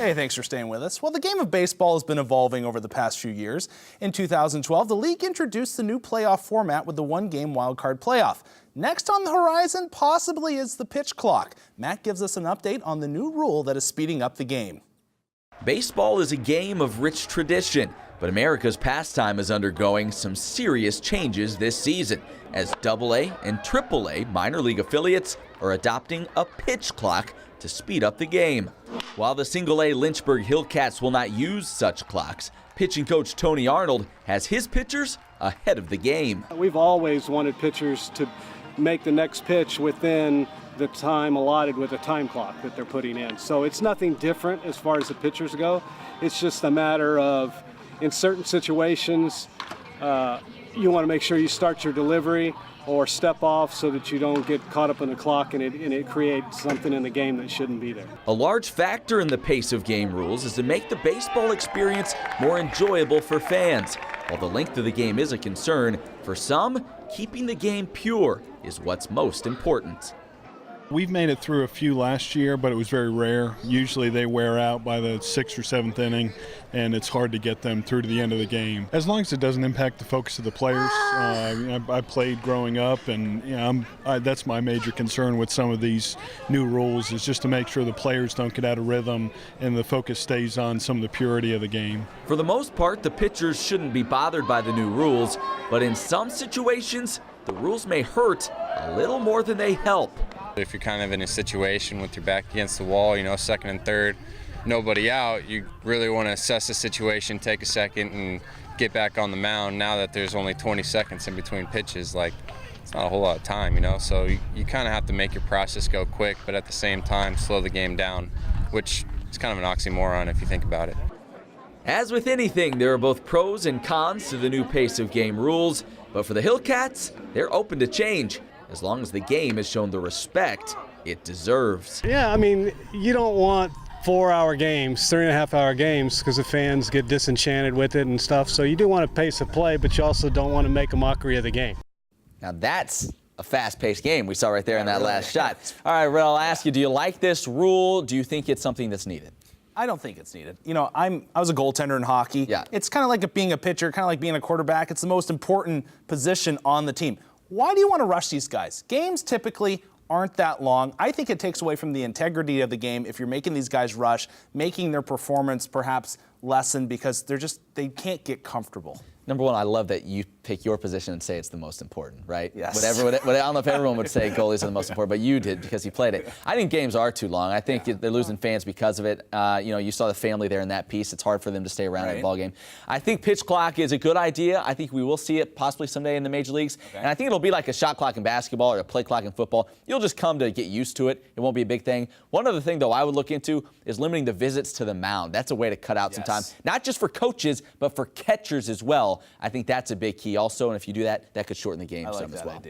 Hey, thanks for staying with us. Well, the game of baseball has been evolving over the past few years. In 2012, the league introduced the new playoff format with the one-game wildcard playoff. Next on the horizon, possibly, is the pitch clock. Matt gives us an update on the new rule that is speeding up the game. Baseball is a game of rich tradition, but America's pastime is undergoing some serious changes this season as AA and AAA minor league affiliates are adopting a pitch clock to speed up the game. While the single-A Lynchburg Hillcats will not use such clocks, pitching coach Tony Arnold has his pitchers ahead of the game. We've always wanted pitchers to make the next pitch within the time allotted with a time clock that they're putting in. So it's nothing different as far as the pitchers go. It's just a matter of, in certain situations, you want to make sure you start your delivery or step off so that you don't get caught up in the clock and it creates something in the game that shouldn't be there. A large factor in the pace of game rules is to make the baseball experience more enjoyable for fans. While the length of the game is a concern, for some, keeping the game pure is what's most important. We've made it through a few last year, but it was very rare. Usually they wear out by the 6th or 7th inning, and it's hard to get them through to the end of the game. As long as it doesn't impact the focus of the players. I played growing up, and that's my major concern with some of these new rules, is just to make sure the players don't get out of rhythm and the focus stays on some of the purity of the game. For the most part, the pitchers shouldn't be bothered by the new rules, but in some situations, the rules may hurt a little more than they help. If you're kind of in a situation with your back against the wall, second and third, nobody out, you really want to assess the situation, take a second, and get back on the mound. Now that there's only 20 seconds in between pitches, it's not a whole lot of time, So you kind of have to make your process go quick, but at the same time, slow the game down, which is kind of an oxymoron if you think about it. As with anything, there are both pros and cons to the new pace of game rules, but for the Hillcats, they're open to change, as long as the game is shown the respect it deserves. Yeah, you don't want 4-hour games, 3.5-hour games, because the fans get disenchanted with it and stuff. So you do want to pace the play, but you also don't want to make a mockery of the game. Now that's a fast-paced game we saw right there in that last shot. All right, Red, I'll ask you, do you like this rule? Do you think it's something that's needed? I don't think it's needed. I was a goaltender in hockey. Yeah. It's kind of like being a pitcher, kind of like being a quarterback. It's the most important position on the team. Why do you want to rush these guys? Games typically aren't that long. I think it takes away from the integrity of the game if you're making these guys rush, making their performance perhaps lessen because they can't get comfortable. Number one, I love that you take your position and say it's the most important, right? Yes. I don't know if everyone would say goalies are the most important, but you did because you played it. I think games are too long. I think they're losing fans because of it. You saw the family there in that piece. It's hard for them to stay around at a ball game. I think pitch clock is a good idea. I think we will see it possibly someday in the major leagues. Okay. And I think it'll be like a shot clock in basketball or a play clock in football. You'll just come to get used to it. It won't be a big thing. One other thing, though, I would look into is limiting the visits to the mound. That's a way to cut out some time, not just for coaches, but for catchers as well. I think that's a big key also, and if you do that, that could shorten the game some as well.